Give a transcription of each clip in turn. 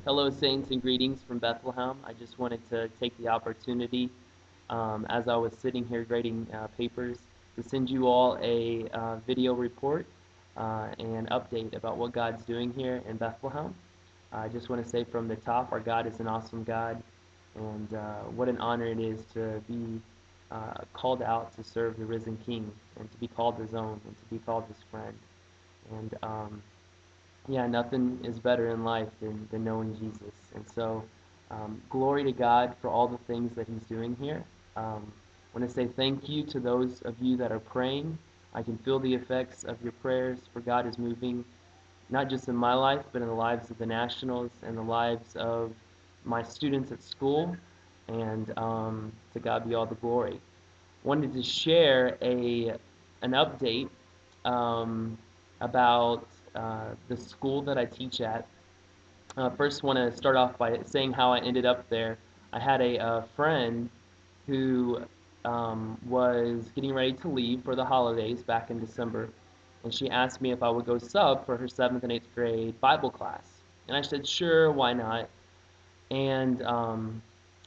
Hello, saints, and greetings from Bethlehem. I just wanted to take the opportunity, as I was sitting here grading papers, to send you all a video report and update about what God's doing here in Bethlehem. I just want to say from the top, our God is an awesome God, and what an honor it is to be called out to serve the risen King, and to be called his own, and to be called his friend. And yeah, nothing is better in life than knowing Jesus. And so, glory to God for all the things that he's doing here. I want to say thank you to those of you that are praying. I can feel the effects of your prayers, for God is moving, not just in my life, but in the lives of the Nationals and the lives of my students at school. And to God be all the glory. Wanted to share an update about the school that I teach at. First, want to start off by saying how I ended up there. I had a friend who was getting ready to leave for the holidays back in December, and she asked me if I would go sub for her 7th and 8th grade Bible class. And I said, sure, why not? And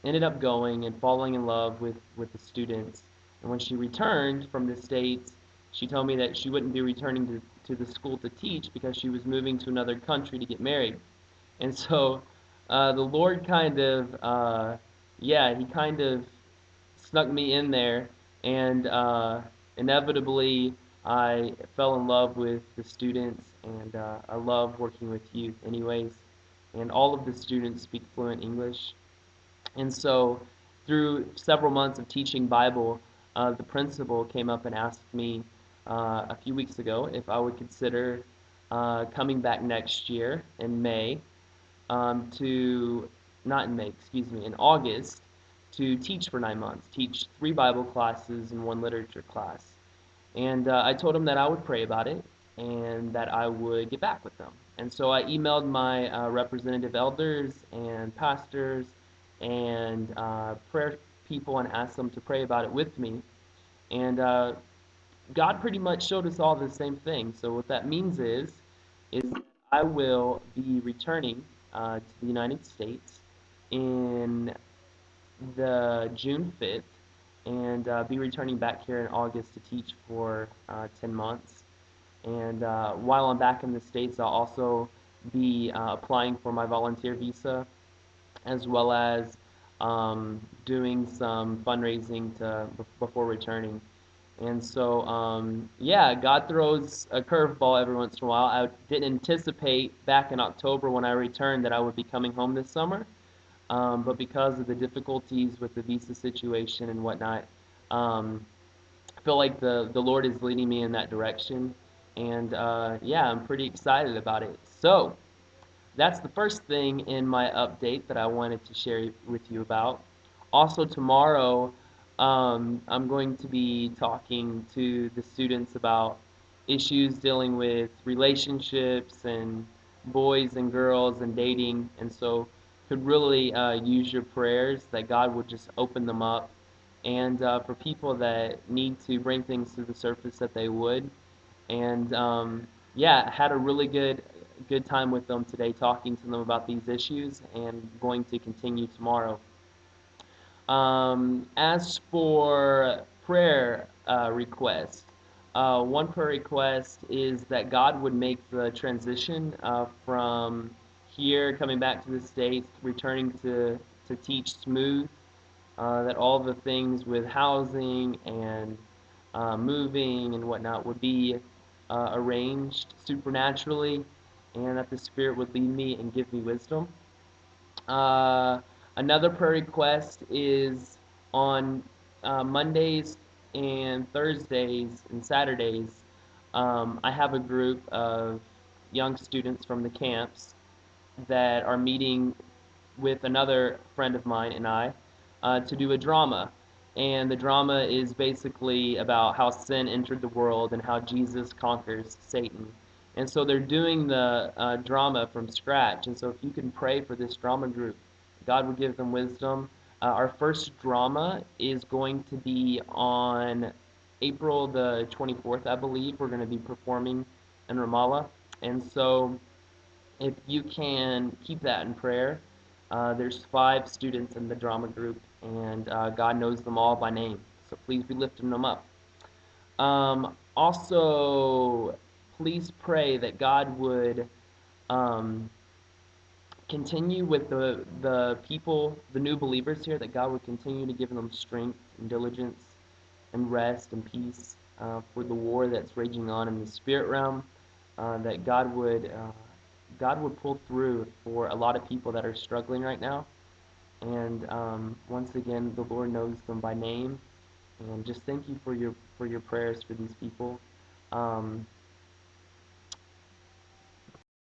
ended up going and falling in love with the students. And when she returned from the States, she told me that she wouldn't be returning to the school to teach because she was moving to another country to get married. And so the Lord kind of, yeah, he kind of snuck me in there, and inevitably I fell in love with the students, and I love working with youth anyways. And all of the students speak fluent English. And so through several months of teaching Bible, the principal came up and asked me a few weeks ago if I would consider coming back next year in May not in May, excuse me, in August, to teach for 9 months, teach 3 Bible classes and 1 literature class. And I told him that I would pray about it and that I would get back with them. And so I emailed my representative elders and pastors and prayer people and asked them to pray about it with me. And God pretty much showed us all the same thing. So what that means is I will be returning to the United States in the June 5th, and be returning back here in August to teach for 10 months. And while I'm back in the States, I'll also be applying for my volunteer visa, as well as doing some fundraising before returning. And so, yeah, God throws a curveball every once in a while. I didn't anticipate back in October when I returned that I would be coming home this summer. But because of the difficulties with the visa situation and whatnot, I feel like the Lord is leading me in that direction. And yeah, I'm pretty excited about it. So that's the first thing in my update that I wanted to share with you about. Also, tomorrow, I'm going to be talking to the students about issues dealing with relationships and boys and girls and dating. And so could really use your prayers that God would just open them up. And for people that need to bring things to the surface, that they would. And yeah, had a really good time with them today, talking to them about these issues, and going to continue tomorrow. As for prayer requests, one prayer request is that God would make the transition from here, coming back to the States, returning to teach smooth, that all the things with housing and moving and whatnot would be arranged supernaturally, and that the Spirit would lead me and give me wisdom. Uh, Another prayer request is on Mondays and Thursdays and Saturdays. I have a group of young students from the camps that are meeting with another friend of mine and I to do a drama. And the drama is basically about how sin entered the world and how Jesus conquers Satan. And so they're doing the drama from scratch. And so if you can pray for this drama group, God will give them wisdom. Our first drama is going to be on April the 24th, I believe. We're going to be performing in Ramallah. And so if you can keep that in prayer. There's 5 students in the drama group, and God knows them all by name. So please be lifting them up. Also, please pray that God would um, continue with the people, the new believers here, that God would continue to give them strength and diligence and rest and peace for the war that's raging on in the spirit realm. That God would pull through for a lot of people that are struggling right now. And once again, the Lord knows them by name. And just thank you for your prayers for these people. Um,